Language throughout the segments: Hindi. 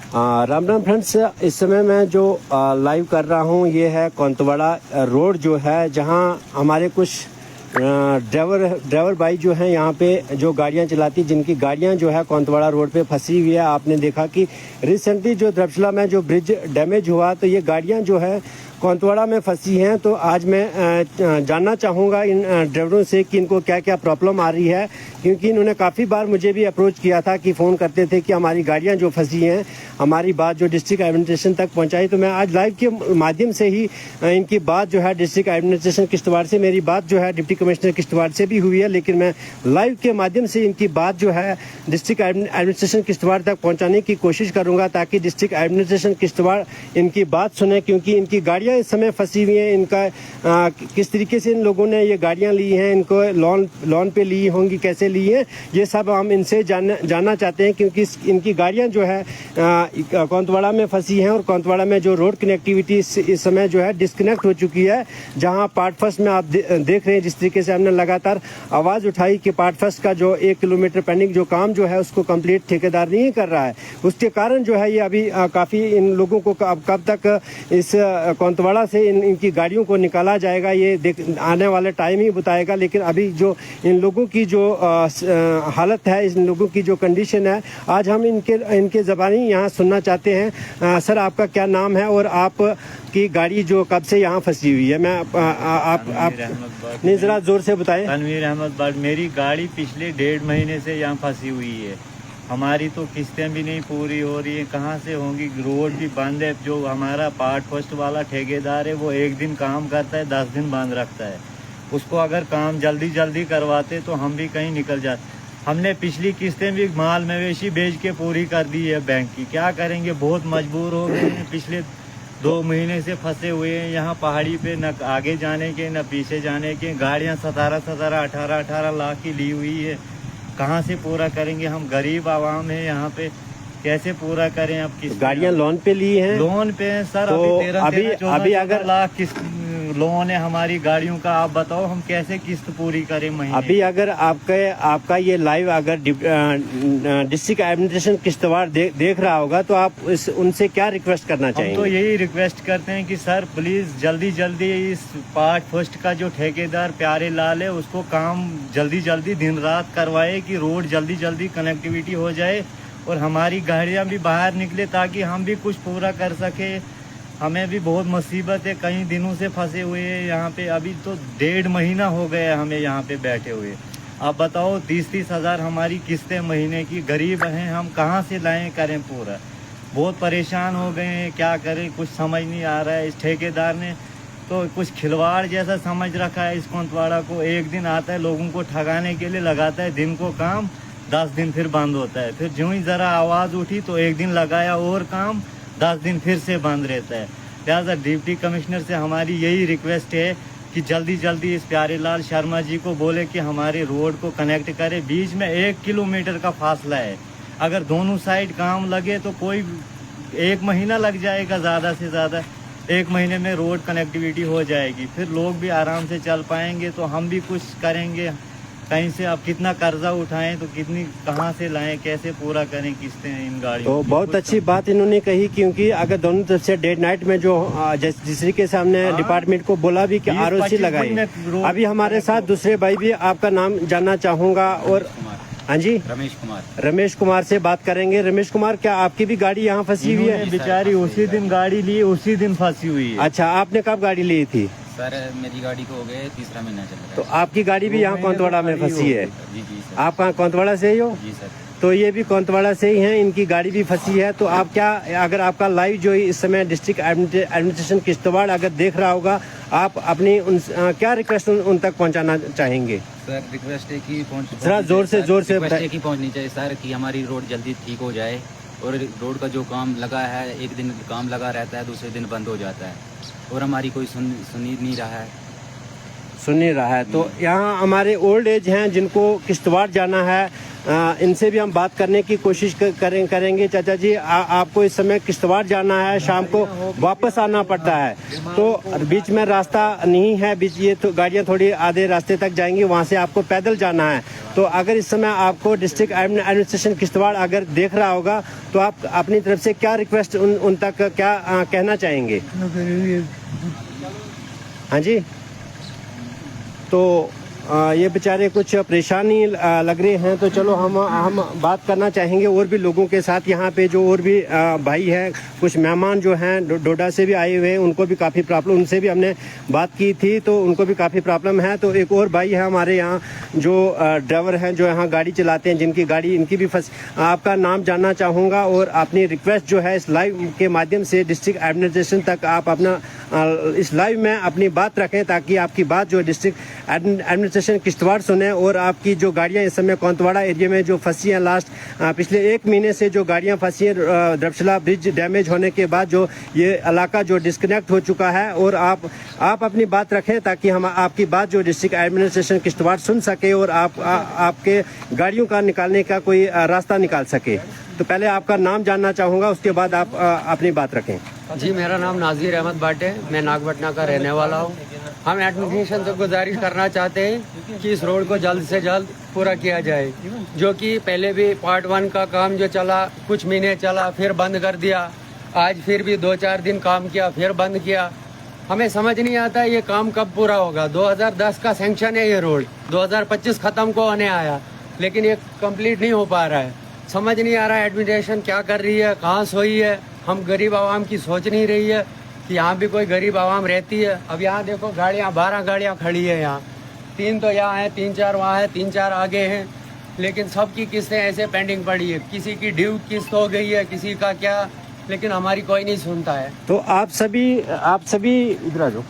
राम राम फ्रेंड्स, इस समय मैं जो लाइव कर रहा हूँ ये है कोंतवाड़ा रोड जो है, जहाँ हमारे कुछ ड्राइवर भाई जो हैं यहाँ पे जो गाड़ियाँ चलाती, जिनकी गाड़ियाँ जो है कोंतवाड़ा रोड पे फंसी हुई है। आपने देखा कि रिसेंटली जो द्रक्षला में जो ब्रिज डैमेज हुआ, तो ये गाड़ियाँ जो है कोंतवाड़ा में फंसी हैं। तो आज मैं जानना चाहूँगा इन ड्राइवरों से कि इनको क्या क्या प्रॉब्लम आ रही है, क्योंकि इन्होंने काफ़ी बार मुझे भी अप्रोच किया था कि फ़ोन करते थे कि हमारी गाड़ियाँ जो फंसी हैं, हमारी बात जो डिस्ट्रिक्ट एडमिनिस्ट्रेशन तक पहुँचाई। तो मैं आज लाइव के माध्यम से ही इनकी बात जो है डिस्ट्रिक्ट एडमिनिस्ट्रेशन किश्तवाड़ से, मेरी बात जो है डिप्टी कमिश्नर किश्तवाड़ से भी हुई है, लेकिन मैं लाइव के माध्यम से इनकी बात जो है डिस्ट्रिक्ट एडमिनिस्ट्रेशन किश्तवाड़ तक पहुँचाने की कोशिश करूँगा, ताकि डिस्ट्रिक्ट एडमिनिस्ट्रेशन किश्तवाड़ इनकी बात सुने, क्योंकि इनकी गाड़ियाँ इस समय फंसी हुई हैं। इनका किस तरीके से इन लोगों ने ये गाड़ियां ली हैं, इनको लोन पे ली होंगी, कैसे ली हैं, ये सब हम इनसे जानना चाहते हैं, क्योंकि इनकी गाड़ियां जो है कोंतवाड़ा में फंसी हैं। और कोंतवाड़ा में जो रोड कनेक्टिविटी इस समय जो है डिस्कनेक्ट हो चुकी है, जहां पार्ट फर्स्ट में आप देख रहे हैं जिस तरीके से हमने लगातार आवाज़ उठाई कि पार्ट फर्स्ट का जो 1 किलोमीटर पेंडिंग जो काम जो है उसको कंप्लीट ठेकेदार नहीं कर रहा है। उसके कारण जो है ये अभी काफ़ी इन लोगों को कब तक इस कोंतवाड़ा से इनकी गाड़ियों को निकाला जाएगा, ये आने वाला टाइम ही बताएगा। लेकिन अभी जो इन लोगों की जो हालत है, इन लोगों की जो कंडीशन है, आज हम इनके ज़बानी यहाँ सुनना चाहते हैं। सर, आपका क्या नाम है और आप की गाड़ी जो कब से यहाँ फंसी हुई है? मैं आप नहीं, ज़रा जोर से बताएं। तनवीर अहमद बट, मेरी गाड़ी पिछले 1.5 महीने से यहाँ फंसी हुई है। हमारी तो किस्तें भी नहीं पूरी हो रही है, कहाँ से होंगी? रोड भी बंद है। जो हमारा पार्ट फर्स्ट वाला ठेकेदार है वो 1 दिन काम करता है, 10 दिन बंद रखता है। उसको अगर काम जल्दी करवाते तो हम भी कहीं निकल जाते। हमने पिछली किस्तें भी माल मवेशी बेच के पूरी कर दी है बैंक की। क्या करेंगे, बहुत मजबूर हो गए हैं। पिछले 2 महीने से फंसे हुए हैं यहाँ पहाड़ी पे, न आगे जाने के न पीछे जाने के। गाड़ियाँ 17 18 लाख की ली हुई है, कहाँ से पूरा करेंगे? हम गरीब आवाम है यहाँ पे, कैसे पूरा करें? अब किस गाड़ियाँ लोन पे ली हैं? लोन पे हैं सर। तो अभी अगर लाख किस्त लोन है हमारी गाड़ियों का, आप बताओ हम कैसे किस्त पूरी करें महीने? अभी अगर आपका ये लाइव अगर डिस्ट्रिक्ट एडमिनिस्ट्रेशन किश्तवाड़ देख रहा होगा, तो आप उनसे क्या रिक्वेस्ट करना चाहेंगे? हम तो यही रिक्वेस्ट करते हैं कि सर प्लीज जल्दी इस पार्ट फर्स्ट का जो ठेकेदार प्यारे लाल है, उसको काम जल्दी दिन रात करवाए कि रोड जल्दी कनेक्टिविटी हो जाए और हमारी गाड़ियाँ भी बाहर निकले, ताकि हम भी कुछ पूरा कर सके। हमें भी बहुत मुसीबत है, कई दिनों से फंसे हुए हैं यहाँ पे। अभी तो 1.5 महीना हो गया हमें यहाँ पे बैठे हुए। आप बताओ, 30 हज़ार हमारी किस्तें महीने की। गरीब हैं हम, कहाँ से लाएं, करें पूरा? बहुत परेशान हो गए हैं, क्या करें कुछ समझ नहीं आ रहा है। इस ठेकेदार ने तो कुछ खिलवाड़ जैसा समझ रखा है इस कोंतवाड़ा को। 1 दिन आता है, लोगों को ठगाने के लिए लगाता है दिन को काम, 10 दिन फिर बंद होता है। फिर जो ही ज़रा आवाज़ उठी तो 1 दिन लगाया और काम, 10 दिन फिर से बंद रहता है। लिहाजा डिप्टी कमिश्नर से हमारी यही रिक्वेस्ट है कि जल्दी इस प्यारे लाल शर्मा जी को बोले कि हमारे रोड को कनेक्ट करे। बीच में 1 किलोमीटर का फासला है, अगर दोनों साइड काम लगे तो कोई 1 महीना लग जाएगा, ज़्यादा से ज़्यादा 1 महीने में रोड कनेक्टिविटी हो जाएगी। फिर लोग भी आराम से चल पाएंगे, तो हम भी कुछ करेंगे। कहीं से अब कितना कर्जा उठाएं, तो कितनी कहाँ से लाएं, कैसे पूरा करें किस्तें इन गाड़ियों? तो बहुत अच्छी बात इन्होंने कही, क्योंकि अगर दोनों तरफ से डे नाइट में जो जिस तरीके से हमने डिपार्टमेंट को बोला भी कि ROC लगाई। अभी हमारे साथ दूसरे भाई भी, आपका नाम जानना चाहूँगा। और हाँ जी, रमेश कुमार से बात करेंगे। रमेश कुमार, क्या आपकी भी गाड़ी यहाँ फंसी हुई है? बेचारी उसी दिन गाड़ी ली, उसी दिन फंसी हुई है। अच्छा, आपने कब गाड़ी ली थी? सर मेरी गाड़ी को हो गए 3रा महीना चल रहा है। तो आपकी गाड़ी भी यहाँ कोंतवाड़ा में फंसी है? जी सर। आप कहाँ कोंतवाड़ा से ही हो? जी सर। तो ये भी कोंतवाड़ा से ही हैं, इनकी गाड़ी भी फंसी है। तो आप क्या, अगर आपका लाइव जो इस समय डिस्ट्रिक्ट एडमिनिस्ट्रेशन किश्तवाड़ अगर देख रहा होगा, आप अपनी क्या रिक्वेस्ट उन तक पहुँचाना चाहेंगे? सर रिक्वेस्ट है कि जरा जोर से कि पहुँचनी चाहिए सर, कि हमारी रोड जल्दी ठीक हो जाए। और रोड का जो काम लगा है, 1 दिन काम लगा रहता है, दूसरे दिन बंद हो जाता है, और हमारी कोई सुन नहीं रहा है। तो यहाँ हमारे ओल्ड एज हैं जिनको किश्तवाड़ जाना है, इनसे भी हम बात करने की कोशिश करेंगे। चाचा जी, आपको इस समय किश्तवाड़ जाना है, शाम को वापस आना पड़ता है, तो बीच में रास्ता नहीं है, बीच ये तो गाड़ियाँ थोड़ी आधे रास्ते तक जाएंगी, वहाँ से आपको पैदल जाना है। तो अगर इस समय आपको डिस्ट्रिक्ट एडमिनिस्ट्रेशन किश्तवाड़ अगर देख रहा होगा तो आप अपनी तरफ से क्या रिक्वेस्ट उन तक क्या कहना चाहेंगे? हाँ जी, तो ये बेचारे कुछ परेशानी लग रहे हैं, तो चलो हम बात करना चाहेंगे और भी लोगों के साथ। यहाँ पे जो और भी भाई हैं, कुछ मेहमान जो हैं डोडा से भी आए हुए हैं, उनको भी काफ़ी प्रॉब्लम, उनसे भी हमने बात की थी तो उनको भी काफ़ी प्रॉब्लम है। तो एक और भाई है हमारे यहाँ जो ड्राइवर हैं, जो यहाँ गाड़ी चलाते हैं, जिनकी गाड़ी इनकी भी आपका नाम जानना चाहूँगा और अपनी रिक्वेस्ट जो है इस लाइव के माध्यम से डिस्ट्रिक्ट एडमिनिस्ट्रेशन तक आप अपना इस लाइव में अपनी बात रखें, ताकि आपकी बात जो डिस्ट्रिक्ट एडमिनिस्ट्रेशन किश्तवाड़ सुने और आपकी जो गाड़ियां इस समय कोंतवाड़ा एरिया में जो फंसी हैं, लास्ट पिछले 1 महीने से जो गाड़ियां फंसी हैं, द्रबशला ब्रिज डैमेज होने के बाद जो ये इलाका जो डिस्कनेक्ट हो चुका है, और आप अपनी बात रखें ताकि हम आपकी बात जो डिस्ट्रिक्ट एडमिनिस्ट्रेशन किश्तवाड़ सुन सके और आपके गाड़ियों का निकालने का कोई रास्ता निकाल सके। तो पहले आपका नाम जानना चाहूँगा, उसके बाद आप अपनी बात रखें। जी, मेरा नाम नाज़िर अहमद भाट है, मैं नागपटना का रहने वाला हूँ। हम एडमिनिस्ट्रेशन से गुजारिश करना चाहते हैं कि इस रोड को जल्द से जल्द पूरा किया जाए, जो कि पहले भी पार्ट 1 का काम जो चला, कुछ महीने चला, फिर बंद कर दिया, आज फिर भी 2-4 दिन काम किया, फिर बंद किया। हमें समझ नहीं आता ये काम कब पूरा होगा। 2010 का सैंक्शन है ये रोड, 2025 ख़त्म को होने आया, लेकिन ये कंप्लीट नहीं हो पा रहा है। समझ नहीं आ रहा है एडमिनिस्ट्रेशन क्या कर रही है, कहाँ सोई है। हम गरीब आवाम की सोच नहीं रही है कि यहाँ भी कोई गरीब आवाम रहती है। अब यहाँ देखो गाड़ियाँ, 12 गाड़ियाँ खड़ी है यहाँ, 3 तो यहाँ हैं, 3-4 वहाँ हैं, 3-4 आगे हैं, लेकिन सबकी किस्तें ऐसे पेंडिंग पड़ी है। किसी की ड्यू किस्त हो गई है, किसी का क्या, लेकिन हमारी कोई नहीं सुनता है। तो आप सभी इधर आ जाओ,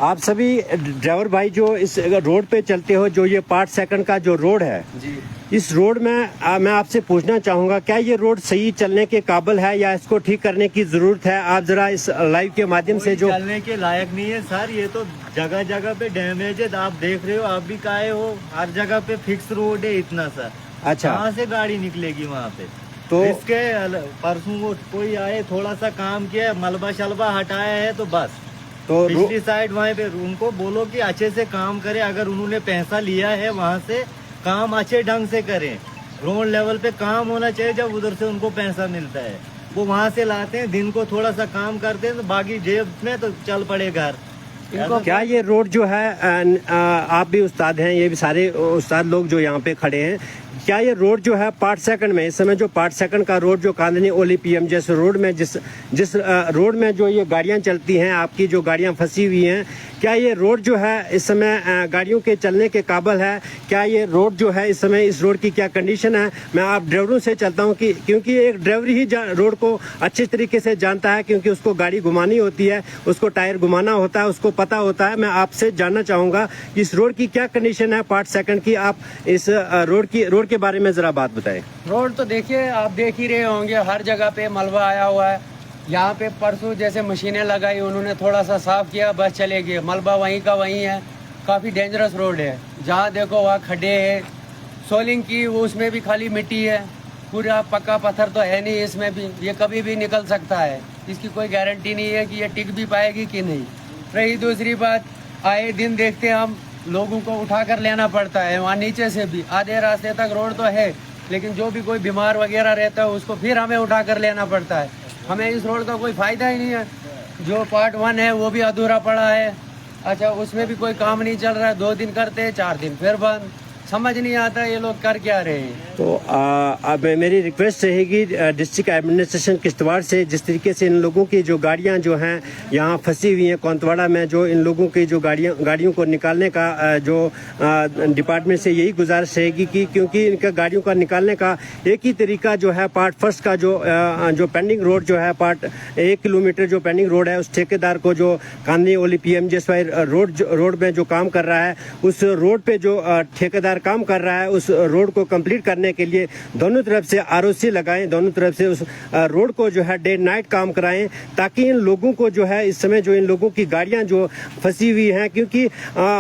आप सभी ड्राइवर भाई जो इस रोड पे चलते हो, जो ये पार्ट सेकंड का जो रोड है जी, इस रोड में मैं आपसे पूछना चाहूँगा, क्या ये रोड सही चलने के काबिल है या इसको ठीक करने की ज़रूरत है? आप ज़रा इस लाइव के माध्यम से जो चलने के लायक नहीं है सर, ये तो जगह जगह पे डैमेज है, आप देख रहे हो, आप भी काहे हो, हर जगह पे फिक्स रोड है इतना सर। अच्छा, कहाँ से गाड़ी निकलेगी वहाँ पे? तो इसके परसों वो कोई आए, थोड़ा सा काम किया, मलबा शलबा हटाया है तो बस। तो पिछली साइड वहाँ पे उनको बोलो कि अच्छे से काम करे, अगर उन्होंने पैसा लिया है वहाँ से काम अच्छे ढंग से करें। रोड लेवल पे काम होना चाहिए, जब उधर से उनको पैसा मिलता है वो वहाँ से लाते हैं, दिन को थोड़ा सा काम करते हैं तो बाकी जेब में तो चल पड़े घर। क्या ये रोड जो है आप भी उस्ताद हैं, ये भी सारे उस्ताद लोग जो यहाँ पे खड़े हैं, क्या ये रोड जो है पार्ट सेकंड में, इस समय जो पार्ट सेकंड का रोड जो कांदनी ओली पीएम जैसे रोड में जिस रोड में जो ये गाड़ियाँ चलती हैं, आपकी जो गाड़ियाँ फंसी हुई हैं, क्या ये रोड जो है इस समय गाड़ियों के चलने के काबिल है? क्या ये रोड जो है इस समय, इस रोड की क्या कंडीशन है? मैं आप ड्राइवरों से चलता हूँ कि क्योंकि एक ड्राइवर ही रोड को अच्छे तरीके से जानता है, क्योंकि उसको गाड़ी घुमानी होती है, उसको टायर घुमाना होता है, उसको पता होता है। मैं आपसे जानना चाहूँगा इस रोड की क्या कंडीशन है पार्ट सेकंड की, आप इस रोड के बारे में ज़रा बात बताएं। रोड तो देखिए, आप देख ही रहे होंगे, हर जगह पे मलबा आया हुआ है। यहाँ पे परसों जैसे मशीनें लगाई, उन्होंने थोड़ा सा साफ किया, बस चले गए, मलबा वहीं का वहीं है। काफ़ी डेंजरस रोड है, जहाँ देखो वहाँ खड्डे है। सोलिंग की वो उसमें भी खाली मिट्टी है, पूरा पक्का पत्थर तो है नहीं इसमें भी, ये कभी भी निकल सकता है, इसकी कोई गारंटी नहीं है कि ये टिक भी पाएगी कि नहीं। रही दूसरी बात, आए दिन देखते हैं हम, लोगों को उठा कर लेना पड़ता है वहाँ नीचे से भी, आधे रास्ते तक रोड तो है, लेकिन जो भी कोई बीमार वगैरह रहता है उसको फिर हमें उठा कर लेना पड़ता है। हमें इस रोड का कोई फ़ायदा ही नहीं है। जो पार्ट 1 है वो भी अधूरा पड़ा है, अच्छा उसमें भी कोई काम नहीं चल रहा है, 2 दिन करते हैं, 4 दिन फिर बंद। समझ नहीं आता ये लोग कर क्या रहे हैं। तो अब मेरी रिक्वेस्ट रहेगी डिस्ट्रिक्ट एडमिनिस्ट्रेशन किश्तवाड़ से, जिस तरीके से इन लोगों की जो गाड़ियां जो हैं यहाँ फंसी हुई हैं कोंतवाड़ा में, जो इन लोगों की जो गाड़ियों को निकालने का जो डिपार्टमेंट से यही गुजारिश रहेगी कि क्योंकि इनका गाड़ियों का निकालने का एक ही तरीका जो है, पार्ट फर्स्ट का जो पेंडिंग रोड जो है, पार्ट 1 किलोमीटर जो पेंडिंग रोड है, उस ठेकेदार को जो कांदनी ओली PMJSY रोड में जो काम कर रहा है, उस रोड पे जो ठेकेदार काम कर रहा है उस रोड को कंप्लीट करने के लिए दोनों तरफ से आरओसी लगाएं, दोनों तरफ से उस रोड को जो है डे नाइट काम कराएं, ताकि इन लोगों को जो है इस समय जो इन लोगों की गाड़ियां जो फंसी हुई हैं, क्योंकि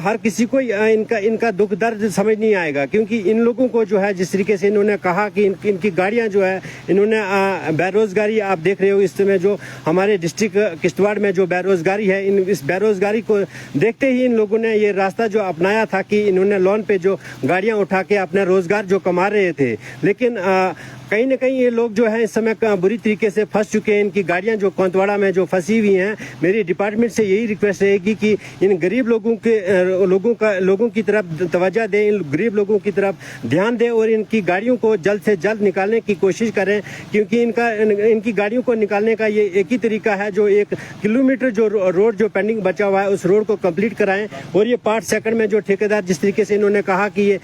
हर किसी को इनका दुख दर्द समझ नहीं आएगा, क्योंकि इन लोगों को जो है जिस तरीके से इन्होंने कहा कि इनकी गाड़ियां जो है इन्होंने बेरोजगारी आप देख रहे हो इस समय जो हमारे डिस्ट्रिक्ट किश्तवाड़ में जो बेरोजगारी है, इस बेरोजगारी को देखते ही इन लोगों ने ये रास्ता जो अपनाया था कि इन्होंने लोन पे जो गाड़ियां उठा के अपना रोजगार जो कमा रहे थे। लेकिन कहीं न कहीं ये लोग जो है इस समय बुरी तरीके से फंस चुके हैं। इनकी गाड़ियां जो कोतवाड़ा में जो फंसी हुई हैं, मेरी डिपार्टमेंट से यही रिक्वेस्ट रहेगी कि इन गरीब लोगों की तरफ तवज्जो दें, इन गरीब लोगों की तरफ ध्यान दें और इनकी गाड़ियों को जल्द से जल्द निकालने की कोशिश करें, क्योंकि इनकी गाड़ियों को निकालने का ये एक ही तरीका है, जो 1 किलोमीटर जो रोड जो पेंडिंग बचा हुआ है उस रोड को कंप्लीट कराएं। और ये 5 सेकंड में जो ठेकेदार जिस तरीके से इन्होंने कहा कि ये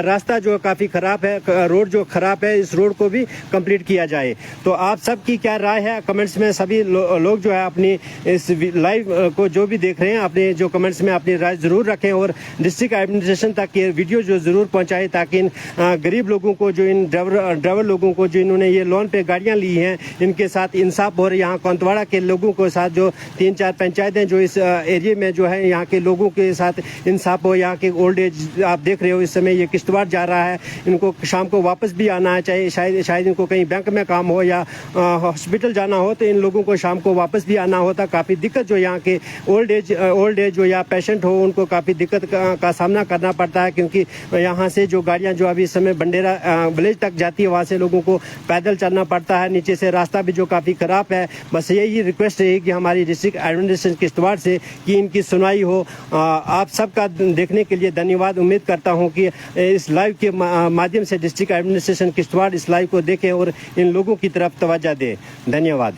रास्ता जो काफी खराब है, रोड जो खराब है, इस रोड को भी कंप्लीट किया जाए। तो आप सबकी क्या राय है कमेंट्स में? सभी लोग जो है अपनी इस लाइव को जो भी देख रहे हैं अपने जो कमेंट्स में अपनी राय जरूर रखें और डिस्ट्रिक्ट एडमिनिस्ट्रेशन तक ये वीडियो जो जरूर पहुंचाए, ताकि इन गरीब लोगों को, जो इन ड्राइवर लोगों को जो इन्होंने ये लोन पे गाड़ियां ली हैं, इनके साथ इंसाफ और यहाँ कोतवाड़ा के लोगों के साथ जो 3-4 पंचायतें जो इस एरिया में जो है यहाँ के लोगों के साथ इंसाफ हो। यहाँ के ओल्ड एज आप देख रहे हो इस समय ये किश्तवाड़ जा रहा है, इनको शाम को वापस भी आना चाहिए, शायद इनको कहीं बैंक में काम हो या हॉस्पिटल जाना हो, तो इन लोगों को शाम को वापस भी आना होता। काफ़ी दिक्कत जो यहाँ के ओल्ड एज जो या पेशेंट हो उनको काफ़ी दिक्कत का सामना करना पड़ता है, क्योंकि यहाँ से जो गाड़ियाँ जो अभी इस समय बंडेरा विलेज तक जाती है वहाँ से लोगों को पैदल चलना पड़ता है, नीचे से रास्ता भी जो काफ़ी ख़राब है। बस यही रिक्वेस्ट रहेगी हमारी डिस्ट्रिक्ट एडमिनिस्ट्रेशन किश्तवाड़ से कि इनकी सुनवाई हो। आप सबका देखने के लिए धन्यवाद। उम्मीद करता हूँ कि इस लाइव के माध्यम से डिस्ट्रिक्ट एडमिनिस्ट्रेशन किश्तवाड़ इस लाइव को देखें और इन लोगों की तरफ तवज्जो दें। धन्यवाद।